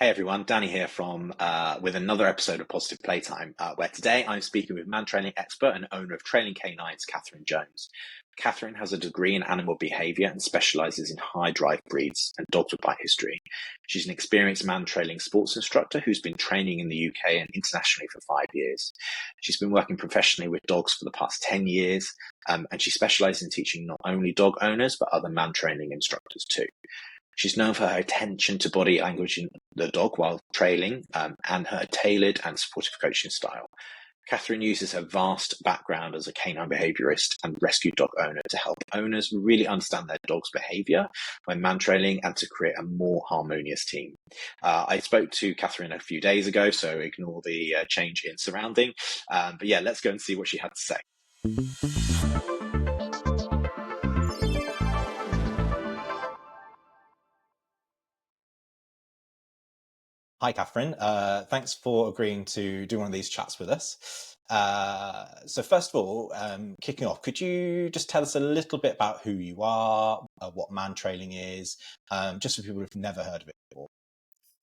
Hey everyone, Danny here from with another episode of Positive Playtime, where today I'm speaking with Mantrailing expert and owner of Trailing K9s, Kathryn Jones. Kathryn has a degree in animal behaviour and specialises in high drive breeds and dogs with bite history. She's an experienced Mantrailing sports instructor who's been training in the UK and internationally for 5 years. She's been working professionally with dogs for the past 10 years, and she specialises in teaching not only dog owners but other Mantrailing instructors too. She's known for her attention to body language in the dog while trailing, and her tailored and supportive coaching style. Kathryn uses her vast background as a canine behaviourist and rescue dog owner to help owners really understand their dog's behaviour when mantrailing and to create a more harmonious team. I spoke to Kathryn a few days ago, so ignore the change in surrounding. But yeah, let's go and see what she had to say. Hi, Kathryn. Thanks for agreeing to do one of these chats with us. So first of all, kicking off, could you just tell us a little bit about who you are, what Mantrailing is, just for people who've never heard of it before?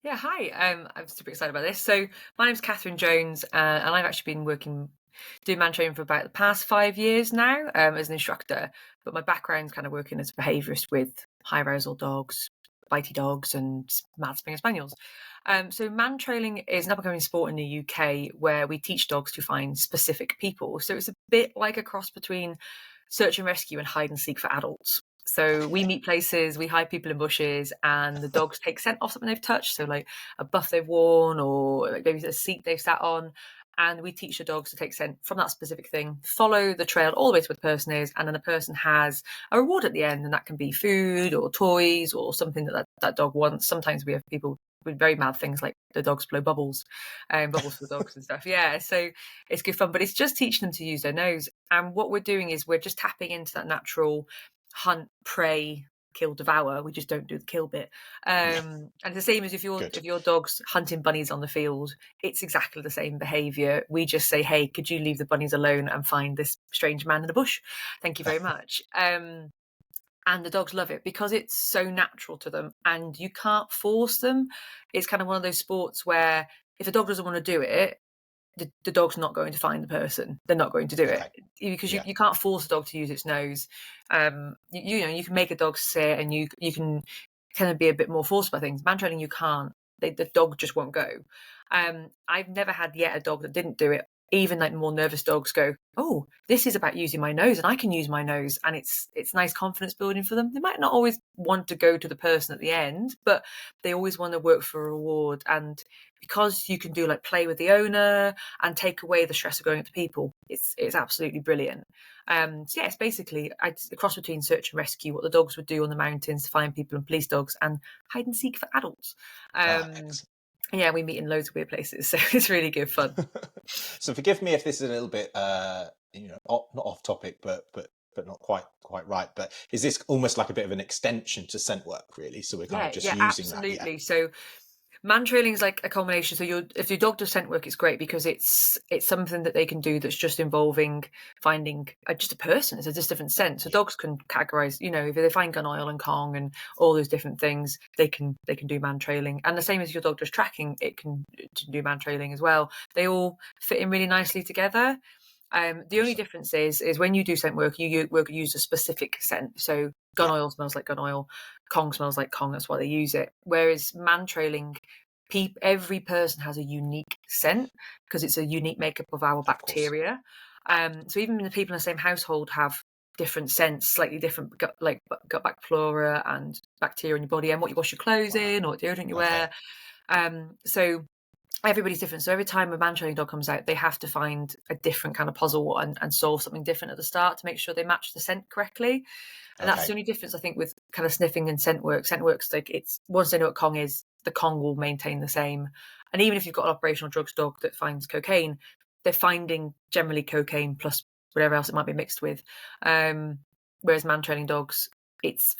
Yeah, hi. I'm super excited about this. So my name's Kathryn Jones, and I've actually been doing man training for about the past 5 years now as an instructor. But my background's kind of working as a behaviourist with high arousal dogs, bitey dogs, and mad Springer Spaniels. So man trailing is an up-and-coming sport in the UK where we teach dogs to find specific people. So it's a bit like a cross between search and rescue and hide and seek for adults. So we meet places, we hide people in bushes, and the dogs take scent off something they've touched. So like a buff they've worn, or like maybe a seat they've sat on. And we teach the dogs to take scent from that specific thing, follow the trail all the way to where the person is, and then the person has a reward at the end, and that can be food or toys or something that dog wants. Sometimes we have people with very mad things like the dogs blow bubbles for the dogs and stuff. Yeah, so it's good fun, but it's just teaching them to use their nose. And what we're doing is we're just tapping into that natural hunt, prey, kill, devour. We just don't do the kill bit. And it's the same as if your dog's hunting bunnies on the field, it's exactly the same behaviour. We just say, hey, could you leave the bunnies alone and find this strange man in the bush? Thank you very much. And the dogs love it because it's so natural to them and you can't force them. It's kind of one of those sports where if a dog doesn't want to do it, the dog's not going to find the person. They're not going to do it because you can't force a dog to use its nose. You can make a dog sit and you can kind of be a bit more forced by things. Man training, you can't. The dog just won't go. I've never had yet a dog that didn't do it. Even like more nervous dogs go, oh, this is about using my nose and I can use my nose, and it's nice confidence building for them. They might not always want to go to the person at the end, but they always want to work for a reward. And because you can do like play with the owner and take away the stress of going at the people, it's absolutely brilliant. So yeah, it's basically a cross between search and rescue, what the dogs would do on the mountains to find people and police dogs, and hide and seek for adults. Yeah, we meet in loads of weird places, so it's really good fun. So forgive me if this is a little bit, not off topic, but not quite right. But is this almost like a bit of an extension to scent work, really? So we're kind of just using absolutely. that. Yeah. So man trailing is like a combination. So if your dog does scent work, it's great because it's something that they can do that's just involving finding just a person. It's a just different scent. So dogs can categorize, if they find gun oil and Kong and all those different things, they can do man trailing. And the same as your dog does tracking, it can do man trailing as well. They all fit in really nicely together. The only difference is when you do scent work, you use a specific scent. So gun oil smells like gun oil, Kong smells like Kong. That's why they use it. Whereas man trailing, every person has a unique scent because it's a unique makeup of our bacteria. So even the people in the same household have different scents, slightly different gut back flora and bacteria in your body, and what you wash your clothes in or what deodorant you wear. So everybody's different. So every time a man training dog comes out, they have to find a different kind of puzzle and solve something different at the start to make sure they match the scent correctly. And that's the only difference, I think, with kind of sniffing and scent work. Scent work's like, once they know what Kong is, the Kong will maintain the same. And even if you've got an operational drugs dog that finds cocaine, they're finding generally cocaine plus whatever else it might be mixed with. Whereas man training dogs,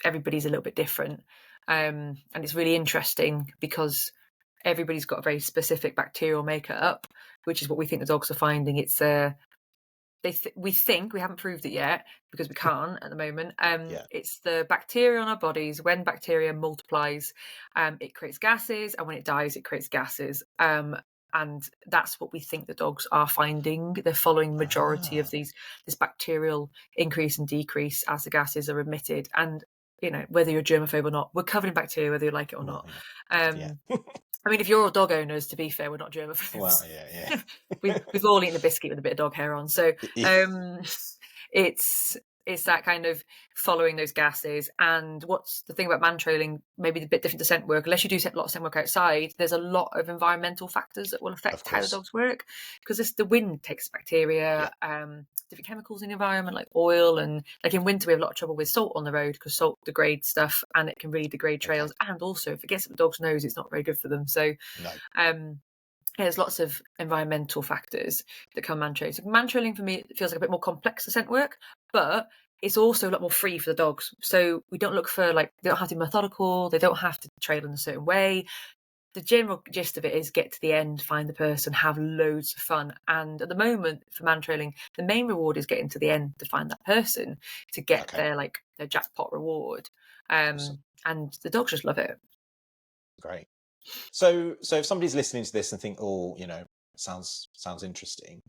everybody's a little bit different. And it's really interesting because everybody's got a very specific bacterial makeup, which is what we think the dogs are finding. It's we think, we haven't proved it yet because we can't at the moment. Yeah. It's the bacteria on our bodies. When bacteria multiplies, it creates gases, and when it dies, it creates gases. And that's what we think the dogs are finding. They're following majority of this bacterial increase and decrease as the gases are emitted. And whether you're germaphobe or not, we're covered in bacteria, whether you like it or not. Yeah. I mean, if you're all dog owners, to be fair, we're not germaphobes. Well, yeah. we've all eaten a biscuit with a bit of dog hair on, so it's that kind of following those gases. And what's the thing about mantrailing, maybe a bit different to scent work, unless you do a lot of scent work outside, there's a lot of environmental factors that will affect how the dogs work, because the wind takes bacteria, different chemicals in the environment, like oil, and like in winter we have a lot of trouble with salt on the road because salt degrades stuff and it can really degrade trails, and also if it gets up the dog's nose, it's not very good for them. So there's lots of environmental factors that come mantrailing. So mantrailing for me, it feels like a bit more complex to scent work, but it's also a lot more free for the dogs. So we don't look for, they don't have to be methodical, they don't have to trail in a certain way. The general gist of it is get to the end, find the person, have loads of fun. And at the moment for mantrailing, the main reward is getting to the end to find that person to get their jackpot reward. Awesome. And the dogs just love it. Great. So if somebody's listening to this and think, sounds interesting,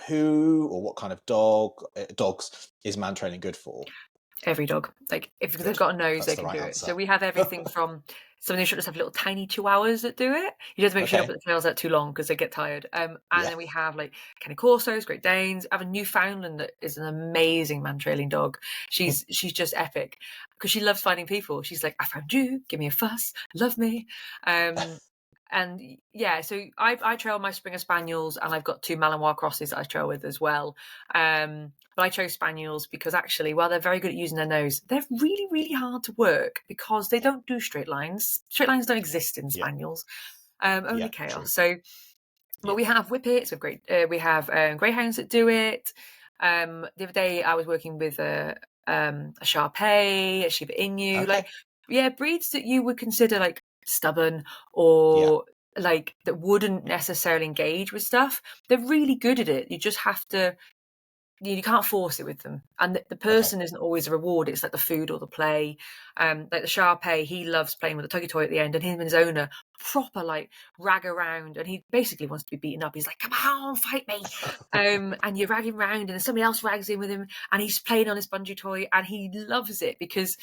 who or what kind of dogs is mantrailing good for? Every dog. If they've got a nose, they can do it. So we have everything from some of the instructors have little tiny chihuahuas that do it. You just make sure you don't put the tails out too long because they get tired. And then we have Cane Corsos, Great Danes. I have a Newfoundland that is an amazing mantrailing dog. She's just epic because she loves finding people. She's like, I found you, give me a fuss, love me. And so I trail my Springer Spaniels, and I've got 2 Malinois crosses that I trail with as well. But I chose Spaniels because actually, while they're very good at using their nose, they're really, really hard to work because they don't do straight lines. Straight lines don't exist in Spaniels, only chaos. True. So, but we have Whippets, we have Greyhounds that do it. The other day I was working with a Shar-Pei, a Shiba Inu, breeds that you would consider stubborn or that wouldn't necessarily engage with stuff. They're really good at it. You just have to, you can't force it with them, and the person isn't always a reward. It's the food or the play. The Shar-Pei, he loves playing with a Tug-E toy at the end, and him and his owner proper rag around, and he basically wants to be beaten up. He's like, come on, fight me. And you rag him around, and then somebody else rags in with him, and he's playing on his bungee toy, and he loves it because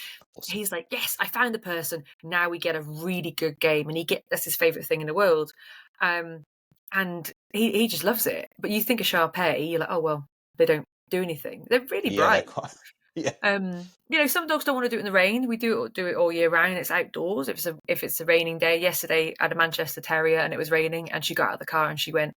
he's like, yes, I found the person, now we get a really good game. And that's his favorite thing in the world. And he just loves it. But you think of Shar-Pei, you're like, oh well, they don't do anything. They're really bright. Some dogs don't want to do it in the rain. We do it all year round. It's outdoors. If it's a raining day. Yesterday I had a Manchester Terrier and it was raining, and she got out of the car and she went,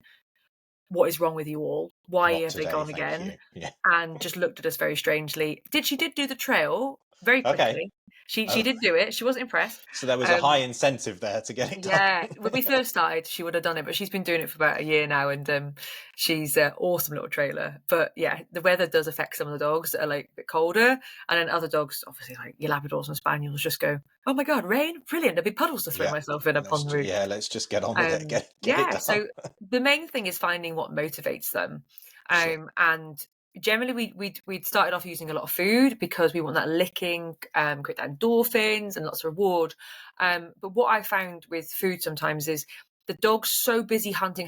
what is wrong with you all? Why have they gone again? And just looked at us very strangely. She did do the trail very quickly. She did do it. She wasn't impressed. So there was a high incentive there to get it done. Yeah, when we first started, she would have done it, but she's been doing it for about a year now, and she's an awesome little trailer. But yeah, the weather does affect some of the dogs that are a bit colder, and then other dogs, obviously your Labradors and Spaniels, just go, oh my God, rain, brilliant, there'll be puddles to throw myself in upon the roof. Yeah, let's just get on with it. Get it done. So the main thing is finding what motivates them. And generally we'd started off using a lot of food because we want that licking, create that endorphins and lots of reward. But what I found with food sometimes is the dog's so busy hunting,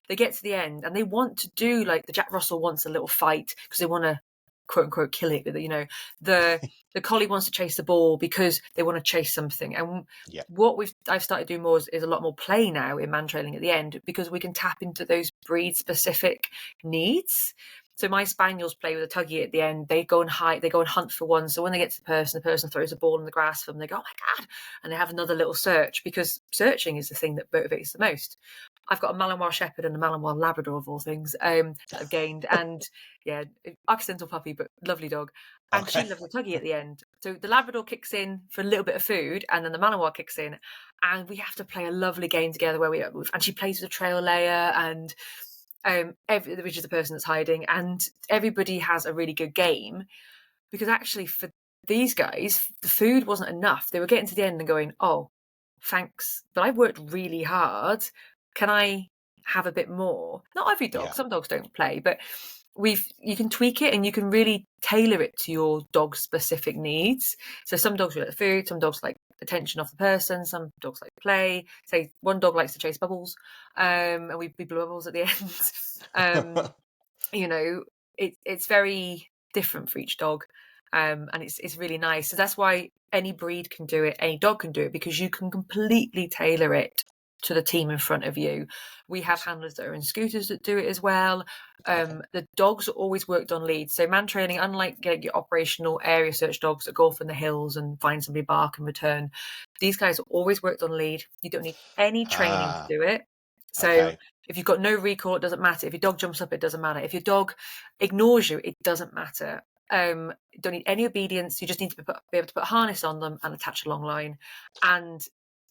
they get to the end and they want to do the Jack Russell wants a little fight because they want to quote unquote kill it. The collie wants to chase the ball because they want to chase something. And what I've started doing more is a lot more play now in mantrailing at the end, because we can tap into those breed specific needs. So my Spaniels play with a Tug-E at the end. They go and hide, they go and hunt for one. So when they get to the person throws a ball in the grass for them. They go, oh my God. And they have another little search, because searching is the thing that motivates the most. I've got a Malinois Shepherd and a Malinois Labrador of all things that I've gained. And accidental puppy, but lovely dog. And she loves the Tug-E at the end. So the Labrador kicks in for a little bit of food, and then the Malinois kicks in. And we have to play a lovely game together and she plays with a trail layer and which is the person that's hiding, and everybody has a really good game, because actually for these guys the food wasn't enough. They were getting to the end and going, oh thanks, but I've worked really hard, can I have a bit more. Not every dog, Yeah. some dogs don't play, but you can tweak it and you can really tailor it to your dog's specific needs. So some dogs really like food, some dogs like attention off the person, some dogs like play. Say one dog likes to chase bubbles, and we blow bubbles at the end. You know, it's very different for each dog, and it's really nice. So that's why any breed can do it, any dog can do it, because you can completely tailor it to the team in front of you. We have handlers that are in scooters that do it as well. The dogs are always worked on lead. So Mantrailing, unlike your operational area search dogs that go off in the hills and find somebody bark and return, these guys are always worked on lead. You don't need any training to do it. So if you've got no recall, it doesn't matter. If your dog jumps up, it doesn't matter. If your dog ignores you, it doesn't matter. You don't need any obedience. You just need to be able to put a harness on them and attach a long line, and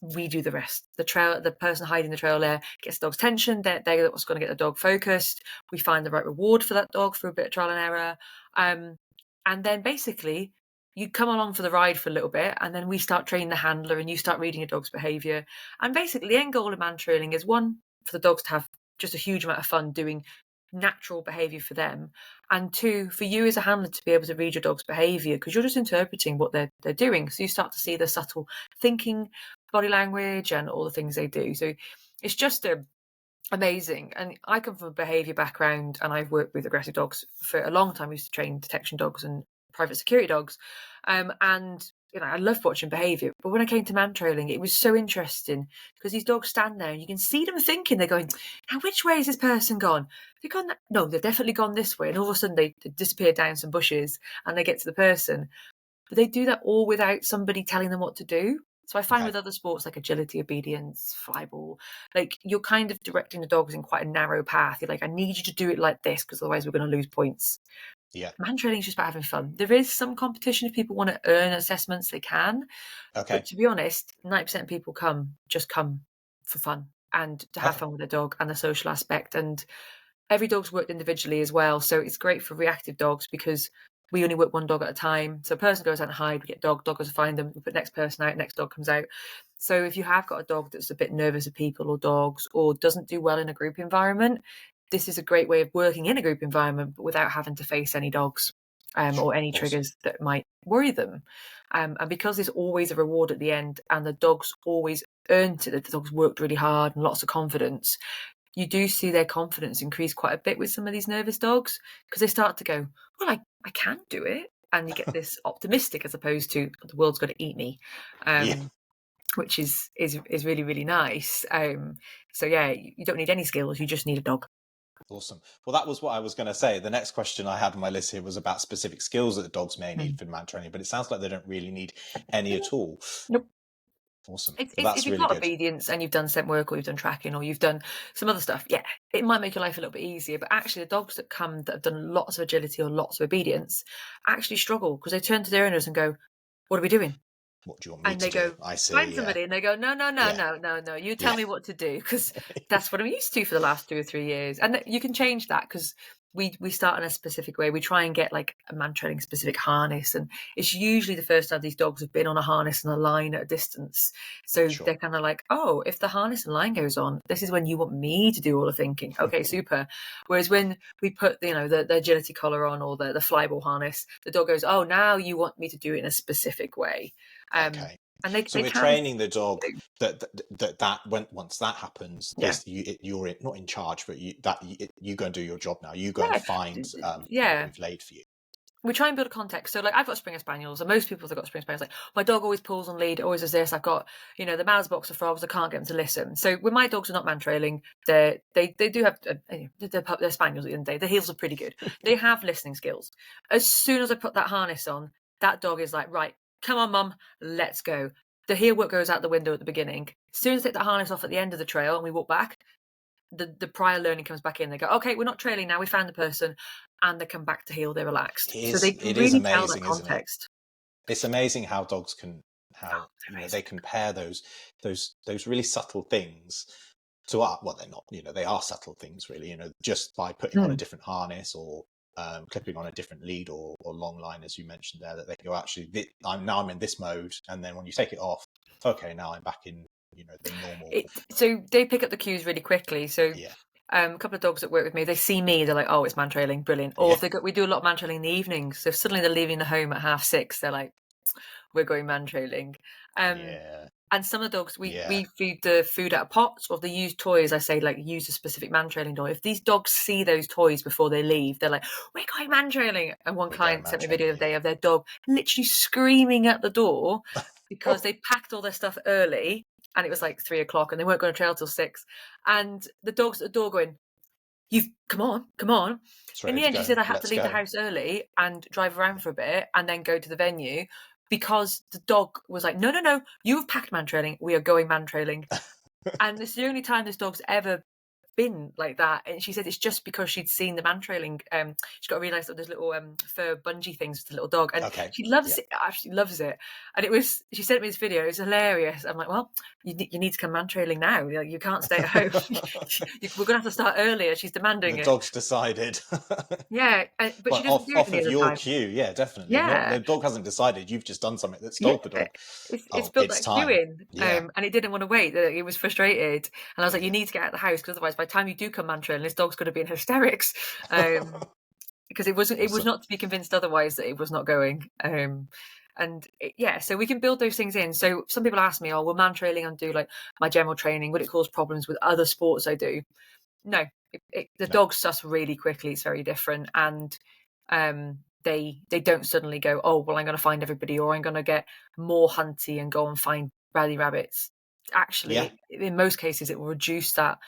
we do the rest. The person hiding the trail there gets the dog's attention. They're what's going to get the dog focused. We find the right reward for that dog through a bit of trial and error, and then basically you come along for the ride for a little bit, and then we start training the handler, and you start reading your dog's behaviour. And basically, the end goal of Mantrailing is, one, for the dogs to have just a huge amount of fun doing natural behaviour for them, and two, for you as a handler to be able to read your dog's behaviour, because you're just interpreting what they're doing. So you start to see the subtle thinking, body language, and all the things they do. So it's just amazing. And I come from a behaviour background, and I've worked with aggressive dogs for a long time. I used to train detection dogs and private security dogs, and I loved watching behaviour. But when I came to Mantrailing, it was so interesting, because these dogs stand there and you can see them thinking. They're going, now which way has this person gone? They've gone that? No, they've definitely gone this way. And all of a sudden they disappear down some bushes and they get to the person. But they do that all without somebody telling them what to do. So I find with other sports like agility, obedience, flyball, like you're kind of directing the dogs in quite a narrow path. You're like, I need you to do it like this, because otherwise we're going to lose points. Yeah. Mantrailing is just about having fun. There is some competition. If people want to earn assessments, they can. But to be honest, 90% of people come for fun and to have fun with their dog and the social aspect. And every dog's worked individually as well. So it's great for reactive dogs, because we only work one dog at a time. So a person goes out and hide, we get dog goes to find them, we put next person out, next dog comes out. So if you have got a dog that's a bit nervous of people or dogs, or doesn't do well in a group environment, this is a great way of working in a group environment, but without having to face any dogs or any triggers that might worry them. And because there's always a reward at the end, and the dogs always earned it, the dogs worked really hard and lots of confidence, you do see their confidence increase quite a bit with some of these nervous dogs, because they start to go, well, I can do it. And you get this optimistic, as opposed to the world's going to eat me. Which is really, really nice. So yeah, you don't need any skills, you just need a dog. Awesome. Well, that was what I was going to say. The next question I had on my list here was about specific skills that the dogs may need for Mantrailing, but it sounds like they don't really need any at all. Nope. Awesome. If that's you've really got good. obedience and you've done scent work, or you've done tracking, or you've done some other stuff, yeah, it might make your life a little bit easier. But actually, the dogs that have done lots of agility or lots of obedience actually struggle, because they turn to their owners and go, what are we doing? What do you want me and to they go, do? I see. Find somebody, and they go, no. You tell me what to do, because that's what I'm used to for the last 2 or 3 years. And you can change that, because we start in a specific way. We try and get like a Mantrailing specific harness, and it's usually the first time these dogs have been on a harness and a line at a distance. So they're kind of like, oh, if the harness and line goes on, this is when you want me to do all the thinking. Okay, super. Whereas when we put the agility collar on, or the flyball harness, the dog goes, oh, now you want me to do it in a specific way. And we're training the dog that when once that happens, you're not in charge, but you go and do your job now. You go and find what we've laid for you. We try and build a context. So like, I've got Springer Spaniels, and most people have got Springer Spaniels. Like, my dog always pulls on lead, always does this. I've got, the Mal's boxer frogs, I can't get them to listen. So when my dogs are not Mantrailing, they do have, they're Spaniels at the end of the day. The heels are pretty good. They have listening skills. As soon as I put that harness on, that dog is like, right, come on, mum, let's go. The heel work goes out the window at the beginning. As soon as I take the harness off at the end of the trail and we walk back, the prior learning comes back in. They go, okay, we're not trailing now, we found the person, and they come back to heel, they're relaxed. So they can really tell that context. It's amazing how dogs can they compare those really subtle things to art. Well, they're not, they are subtle things really, just by putting on a different harness, or clipping on a different lead or long line, as you mentioned there, that they go, actually, I'm in this mode, and then when you take it off, okay, now I'm back in the normal. So they pick up the cues really quickly. So A couple of dogs that work with me, they see me, they're like, oh, it's mantrailing, brilliant. Or if we do a lot of mantrailing in the evenings, so if suddenly they're leaving the home at 6:30, they're like, we're going mantrailing. And some of the dogs, we feed the food out of pots, or if they use toys, I say, like, use a specific mantrailing toy. If these dogs see those toys before they leave, they're like, we're going mantrailing. And one client sent me a video the other day of their dog literally screaming at the door because they packed all their stuff early, and it was like 3:00 and they weren't going to trail till 6. And the dog's at the door going, you've come on. In the end, she said I had to leave the house early and drive around for a bit and then go to the venue, because the dog was like, no, you've packed mantrailing, we are going mantrailing. And it's the only time this dog's ever been like that. And she said it's just because she'd seen the mantrailing. She got to realise that there's little fur bungee things with the little dog, and she loves it, absolutely loves it. And she sent me this video, it was hilarious. I'm like, well, you need to come mantrailing now, you can't stay at home. We're gonna have to start earlier, she's demanding the it. dog's decided. But she doesn't do it off of your cue, definitely. The dog hasn't decided, you've just done something that's told the dog, it's built that queue in. And it didn't want to wait, it was frustrated, and I was like, you need to get out of the house, because otherwise by the time you do come mantrailing, this dog's going to be in hysterics. Because it was not to be convinced otherwise that it was not going. So we can build those things in. So some people ask me, will mantrailing undo like my general training? Would it cause problems with other sports I do? No, the dogs suss really quickly. It's very different, and they don't suddenly go, oh well, I'm going to find everybody, or I'm going to get more hunty and go and find rally rabbits. Actually, in most cases, it will reduce that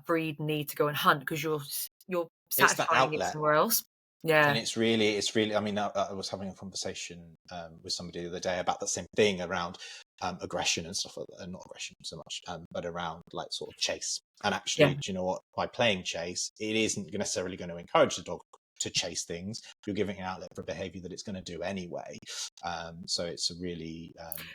breed need to go and hunt, because you're satisfying it somewhere else. And it's really, I mean, I was having a conversation with somebody the other day about the same thing around aggression and stuff like that. Not aggression so much, but around like sort of chase. And actually, do you know what? By playing chase, it isn't necessarily going to encourage the dog to chase things. You're giving an outlet for behavior that it's going to do anyway. So it's a really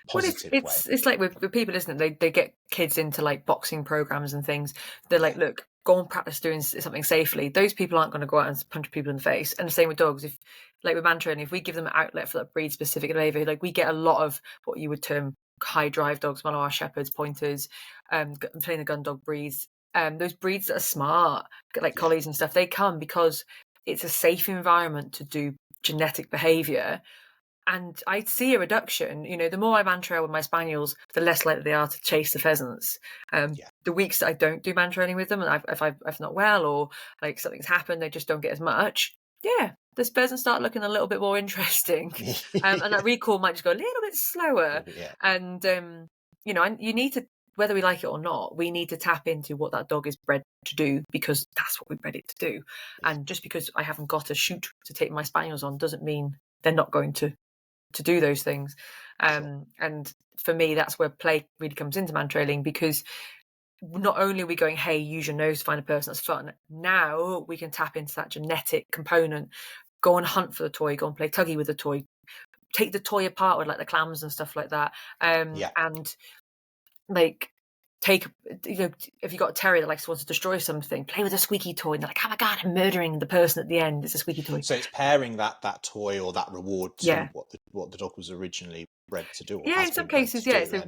positive way. It's like with people, isn't it? They get kids into like boxing programs and things. They're like, look, go and practice doing something safely. Those people aren't going to go out and punch people in the face. And the same with dogs. If, like with mantrailing, if we give them an outlet for that breed specific behavior, like we get a lot of what you would term high drive dogs, one of our shepherds, pointers, playing the gun dog breeds. Those breeds that are smart, like collies and stuff, they come because it's a safe environment to do genetic behavior. And I see a reduction. The more I mantrail with my spaniels, the less likely they are to chase the pheasants. The weeks that I don't do mantrailing with them, and if I'm not well, or like something's happened, they just don't get as much. The pheasants start looking a little bit more interesting, and that recall might just go a little bit slower. And you need to, whether we like it or not, we need to tap into what that dog is bred to do, because that's what we bred it to do. And just because I haven't got a shoot to take my spaniels on doesn't mean they're not going to do those things. And for me, that's where play really comes into mantrailing, because not only are we going, hey, use your nose to find a person that's fun, now we can tap into that genetic component, go and hunt for the toy, go and play tuggy with the toy, take the toy apart with like the clams and stuff like that. And like take, if you've got a terrier that wants to destroy something, play with a squeaky toy, and they're like, oh my god, I'm murdering the person at the end, it's a squeaky toy. So it's pairing that toy or that reward to what the dog was originally bred to do. In some cases, so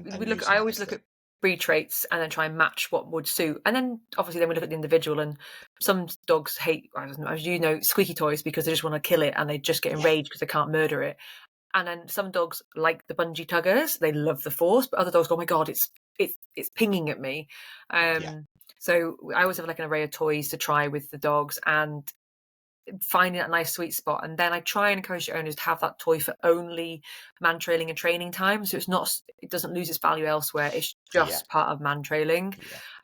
I always look at breed traits and then try and match what would suit. And then obviously then we look at the individual, and some dogs hate, as squeaky toys, because they just want to kill it and they just get enraged because they can't murder it. And then some dogs like the bungee tuggers, they love the force, but other dogs go, oh my god, it's pinging at me. So I always have like an array of toys to try with the dogs, and finding that nice sweet spot. And then I try and encourage the owners to have that toy for only mantrailing and training time, so it doesn't lose its value elsewhere. It's just part of mantrailing.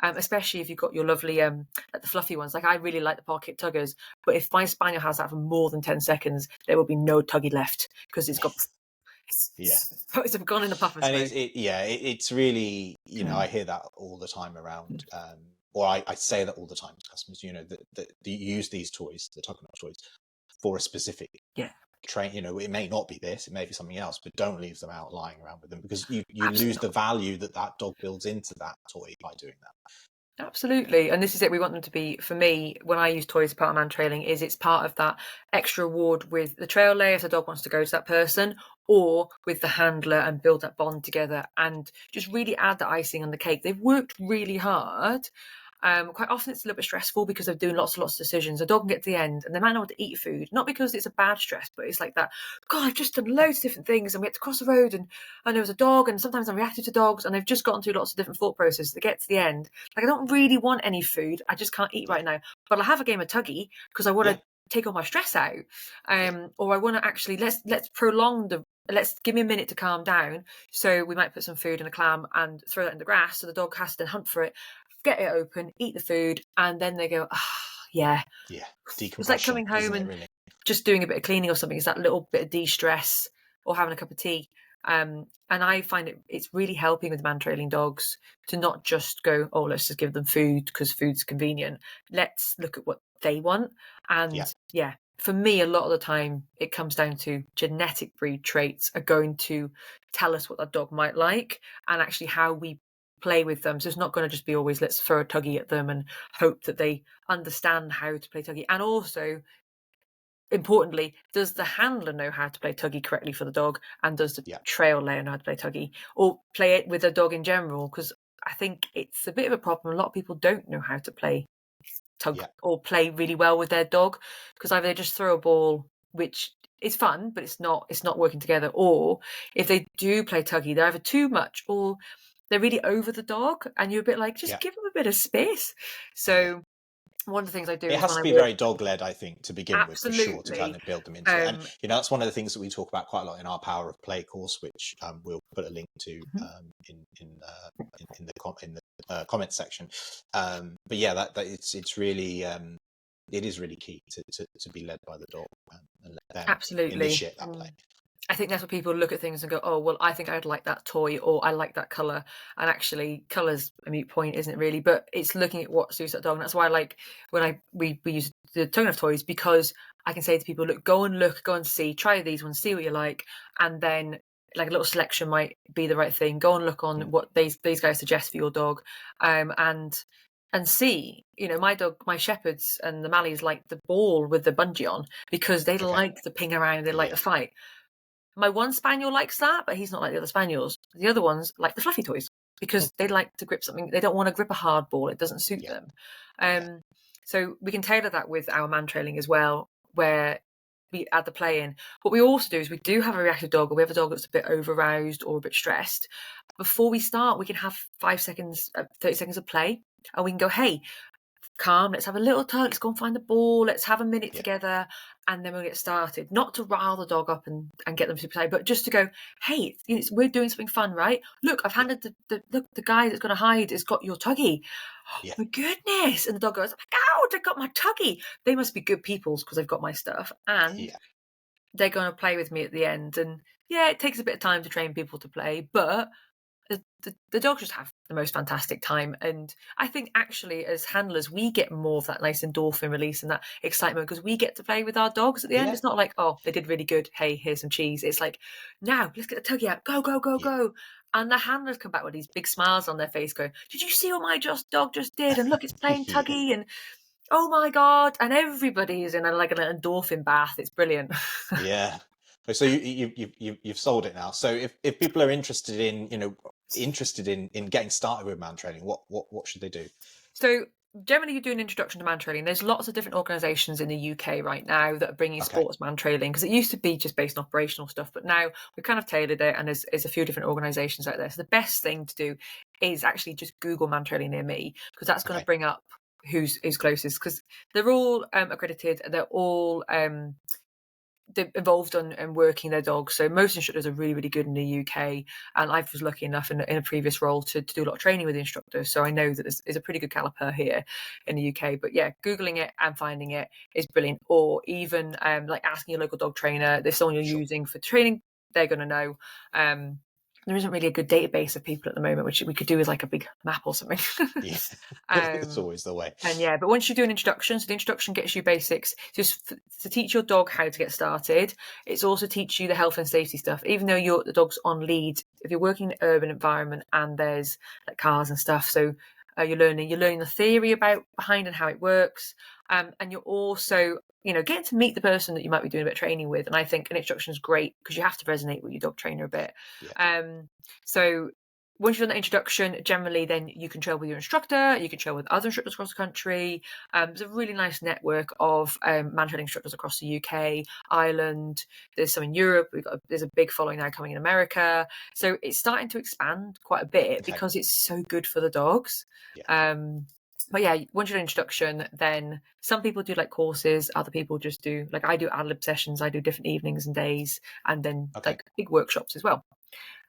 Especially if you've got your lovely like the fluffy ones. Like I really like the pocket tuggers, but if my spaniel has that for more than 10 seconds, there will be no tuggy left, because it's got it's gone in a puff of smoke. And it's really, I hear that all the time around, or I say that all the time to customers, that you use these toys, the Tug-E-Nuff toys, for a specific train. It may not be this, it may be something else, but don't leave them out lying around with them, because you lose the value that dog builds into that toy by doing that. Absolutely. And this is it. We want them to be, for me, when I use toys as part of mantrailing, is it's part of that extra reward with the trail layer if the dog wants to go to that person, or with the handler, and build that bond together and just really add the icing on the cake. They've worked really hard. quite often it's a little bit stressful because they're doing lots and lots of decisions. A dog can get to the end and they might not want to eat food, not because it's a bad stress, but it's like that, God, I've just done loads of different things and we had to cross the road and there was a dog, and sometimes I'm reactive to dogs and they've just gotten through lots of different thought processes. They get to the end, like, I don't really want any food, I just can't eat right now, but I'll have a game of Tug-E because I want to take all my stress out, or I want to actually let's prolong let's give me a minute to calm down. So we might put some food in a clam and throw that in the grass, so the dog has to hunt for it, get it open, eat the food, and then they go, decompression. It's like coming home and really just doing a bit of cleaning or something. It's that little bit of de-stress, or having a cup of tea. And I find it's really helping with man-trailing dogs to not just go, oh, let's just give them food because food's convenient. Let's look at what they want. And for me, a lot of the time it comes down to genetic breed traits are going to tell us what that dog might like, and actually how we play with them. So it's not going to just be always let's throw a Tug-E at them and hope that they understand how to play Tug-E. And also, importantly, does the handler know how to play Tug-E correctly for the dog, and does the trail layer know how to play Tug-E, or play it with a dog in general? Because I think it's a bit of a problem. A lot of people don't know how to play or play really well with their dog, because either they just throw a ball, which is fun, but it's not working together, or if they do play Tug-E, they're either too much or they're really over the dog, and you're a bit like, just give them a bit of space. So one of the things I do, it has to be very dog-led, I think, to begin with, for sure, to kind of build them into it. And that's one of the things that we talk about quite a lot in our Power of Play course, which we'll put a link to in the comments section. But that it's really it is really key to be led by the dog and let them initiate that play. I think that's what people look at things and go, oh, well, I think I'd like that toy, or I like that colour. And actually, colour's a moot point, isn't it, really? But it's looking at what suits that dog. And that's why I like when we use the Tug-E-Nuff toys, because I can say to people, look, go and see, try these ones, see what you like. And then like a little selection might be the right thing. Go and look on what these guys suggest for your dog. And see, my shepherds and the Malleys like the ball with the bungee on, because they like the ping around, they like the fight. My one spaniel likes that, but he's not like the other spaniels. The other ones like the fluffy toys because they like to grip something. They don't want to grip a hard ball. It doesn't suit them. So we can tailor that with our man-trailing as well, where we add the play in. What we also do is we do have a reactive dog, or we have a dog that's a bit over-aroused or a bit stressed. Before we start, we can have 5 seconds, 30 seconds of play, and we can go, hey, calm, let's have a little tug, let's go and find the ball, let's have a minute together, and then we'll get started. Not to rile the dog up and get them to play, but just to go, hey, we're doing something fun, right? Look, I've handed the guy that's going to hide has got your Tug-E. Oh my goodness. And the dog goes, oh my God, I got my Tug-E. They must be good peoples because they've got my stuff, and they're going to play with me at the end. And it takes a bit of time to train people to play, but the dogs just have the most fantastic time. And I think actually as handlers we get more of that nice endorphin release and that excitement because we get to play with our dogs at the end. It's not like, oh, they did really good, hey, here's some cheese. It's like, now let's get the Tug-E out, go. And the handlers come back with these big smiles on their face going, did you see what my dog just did? And look, it's playing Tug-E, and oh my God. And everybody is in an endorphin bath. It's brilliant. So you've sold it now. So if people are interested in getting started with man-trailing, what should they do? So generally you do an introduction to man-trailing. There's lots of different organisations in the UK right now that are bringing sports man-trailing, because it used to be just based on operational stuff, but now we've kind of tailored it, and there's a few different organisations out there. So the best thing to do is actually just Google man-trailing near me, because that's going to bring up who's closest, because they're all accredited, they're all they're involved in working their dogs. So most instructors are really, really good in the UK. And I was lucky enough in a previous role to do a lot of training with the instructors. So I know that there's a pretty good caliper here in the UK. But Googling it and finding it is brilliant. Or even like asking your local dog trainer, if someone you're using for training, they're going to know. There isn't really a good database of people at the moment, which we could do with like a big map or something. It's always the way. And but once you do an introduction, so the introduction gets you basics, just to teach your dog how to get started. It's also teach you the health and safety stuff. Even though the dog's on lead, if you're working in an urban environment and there's like cars and stuff, so you're learning the theory behind and how it works, and you're also getting to meet the person that you might be doing a bit of training with. And I think an introduction is great because you have to resonate with your dog trainer a bit. So once you've done the introduction, generally then you can trail with your instructor, you can trail with other instructors across the country. There's a really nice network of Mantrailing instructors across the UK, Ireland. There's some in Europe. There's a big following now coming in America. So it's starting to expand quite a bit because it's so good for the dogs. Yeah. But yeah, once you're an introduction, then some people do like courses, other people just do, like I do ad lib sessions, I do different evenings and days, and then like big workshops as well.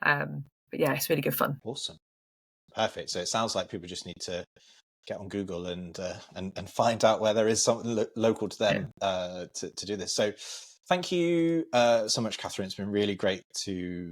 But yeah, it's really good fun. Awesome. Perfect. So it sounds like people just need to get on Google and find out where there is something local to them to do this. So thank you so much, Kathryn. It's been really great to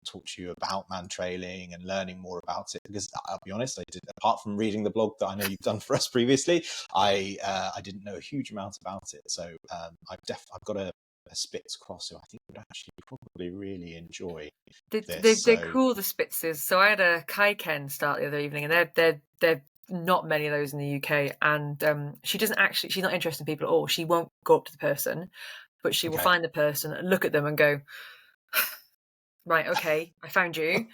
talk to you about Mantrailing and learning more about it, because I'll be honest, apart from reading the blog that I know you've done for us previously, I didn't know a huge amount about it. So I've got a Spitz cross who I think would actually probably really enjoy this. They're cool, the Spitzes. So I had a Kai-Ken start the other evening, and they're not many of those in the UK. And she's not interested in people at all. She won't go up to the person, but she will find the person and look at them and go, right, okay, I found you.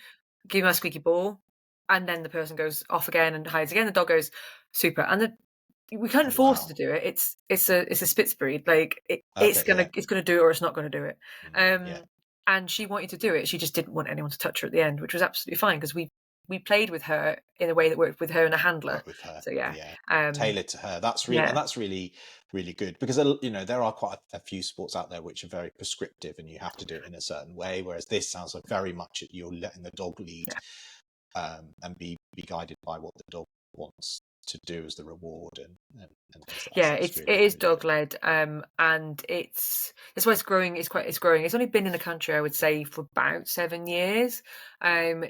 Give me my squeaky ball. And then the person goes off again and hides again. The dog goes, super. And we can't force her to do it. It's a Spitz breed. Like it's gonna do it or it's not gonna do it. And she wanted to do it. She just didn't want anyone to touch her at the end, which was absolutely fine because we played with her in a way that worked with her and a handler. So tailored to her. That's really really good, because there are quite a few sports out there which are very prescriptive and you have to do it in a certain way, whereas this sounds like very much you're letting the dog lead and be guided by what the dog wants to do as the reward and things like that. It is dog led, and that's why it's growing. It's growing. It's only been in the country, I would say, for about 7 years.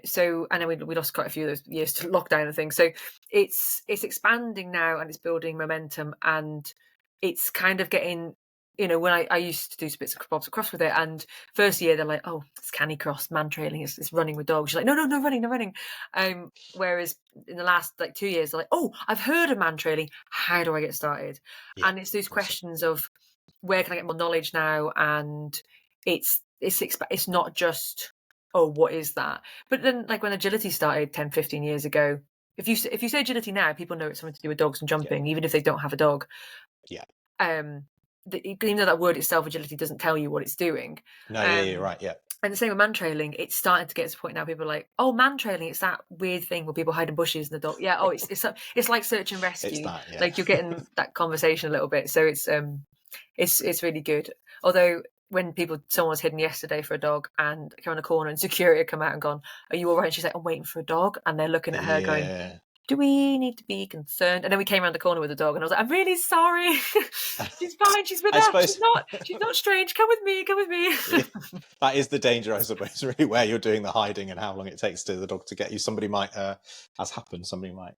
So I know we lost quite a few of those years to lockdown and things. So it's expanding now and it's building momentum, and it's kind of getting. When I used to do Spitz and Bobs across with it, and first year they're like, oh, it's Canicross, Mantrailing, it's running with dogs. She's like, no, running. Whereas in the last 2 years, they're like, oh, I've heard of Mantrailing. How do I get started? And it's those questions of where can I get more knowledge now? And it's not just, oh, what is that? But then when agility started 10, 15 years ago, if you say agility now, people know it's something to do with dogs and jumping, even if they don't have a dog. Even though that word itself, agility, doesn't tell you what it's doing. No, you're right. Yeah. And the same with Mantrailing. It's starting to get to the point now. People are like, "Oh, Mantrailing, it's that weird thing where people hide in bushes and the dog." Yeah. Oh, it's like search and rescue. It's that, yeah. Like you're getting that conversation a little bit. So it's really good. Although when someone was hidden yesterday for a dog and came on the corner and security had come out and gone, "Are you all right?" And she's like, "I'm waiting for a dog," and they're looking at her going, do we need to be concerned? And then we came around the corner with the dog and I was like, I'm really sorry. She's fine. She's with us. She's not strange. Come with me. Yeah. That is the danger, I suppose, really, where you're doing the hiding and how long it takes to the dog to get you. Somebody might, as happened, somebody might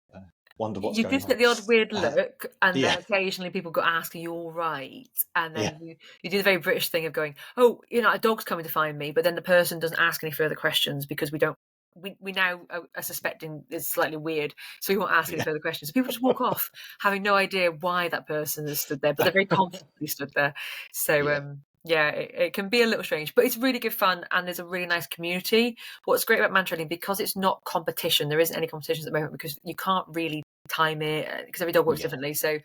wonder what's going on. You just get the odd weird look, and then occasionally people go ask, are you all right? And then you do the very British thing of going, oh, a dog's coming to find me, but then the person doesn't ask any further questions because we now are suspecting it's slightly weird, so we won't ask any further questions. So people just walk off having no idea why that person has stood there, but they're very confidently stood there. So it can be a little strange, but it's really good fun, and there's a really nice community. What's great about Mantrailing, because it's not competition, there isn't any competitions at the moment because you can't really time it because every dog works differently. So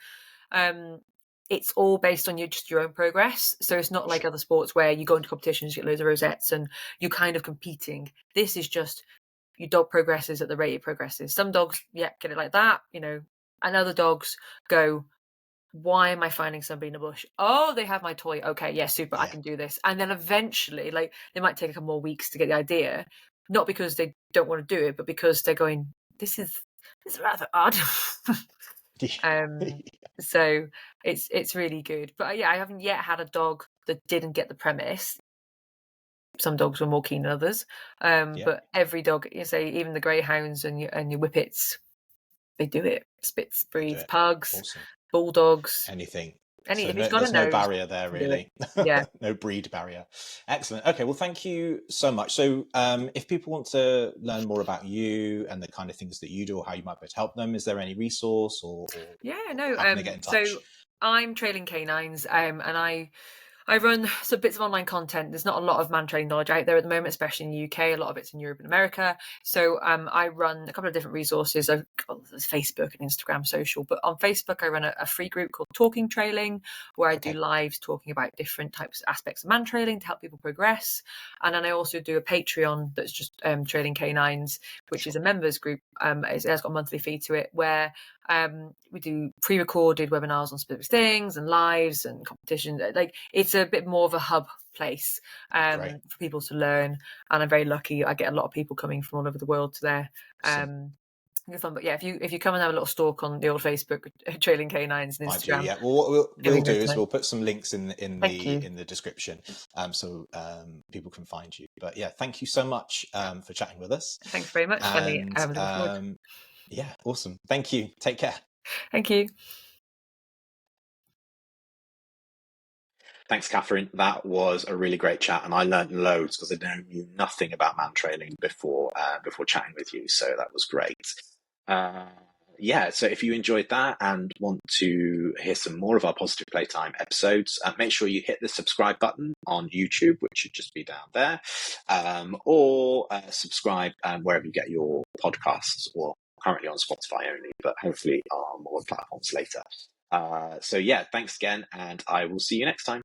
it's all based on your own progress. So it's not like other sports where you go into competitions, you get loads of rosettes and you're kind of competing. This is just your dog progresses at the rate it progresses. Some dogs, get it like that, and other dogs go, why am I finding somebody in a bush? Oh, they have my toy. Okay, super, I can do this. And then eventually, they might take a couple more weeks to get the idea, not because they don't want to do it, but because they're going, this is rather odd. So it's really good. But I haven't yet had a dog that didn't get the premise. Some dogs were more keen than others, but every dog, even the greyhounds and your whippets, they do it. Spitz breeds, pugs, bulldogs, anything. So there's no barrier there, really. No breed barrier. Excellent. Okay, well, thank you so much. So if people want to learn more about you and the kind of things that you do or how you might be able to help them, is there any resource or how can they get in touch? So I'm Trailing K9s, and I run some bits of online content. There's not a lot of Mantrailing knowledge out there at the moment, especially in the UK. A lot of it's in Europe and America. So I run a couple of different resources. I've got Facebook and Instagram social, but on Facebook I run a free group called Talking Trailing, where I do lives talking about different types aspects of Mantrailing to help people progress. And then I also do a Patreon that's just Trailing K9s, which is a members group. It has got a monthly fee to it, where we do pre-recorded webinars on specific things and lives and competitions. Like, it's a bit more of a hub place for people to learn, and I'm very lucky. I get a lot of people coming from all over the world to there. Good fun. But yeah, if you come and have a little stalk on the old Facebook, Trailing K9s and Instagram. I do, yeah. Well, what we'll do is we'll put some links in the description, so people can find you. But yeah, thank you so much for chatting with us. Thanks very much, and yeah, awesome. Thank you. Take care. Thank you. Thanks, Kathryn. That was a really great chat, and I learned loads because I knew nothing about Mantrailing before chatting with you. So that was great. Yeah, so if you enjoyed that and want to hear some more of our Positive Playtime episodes, make sure you hit the subscribe button on YouTube, which should just be down there, or subscribe wherever you get your podcasts, or currently on Spotify only, but hopefully on more platforms later. So yeah, thanks again, and I will see you next time.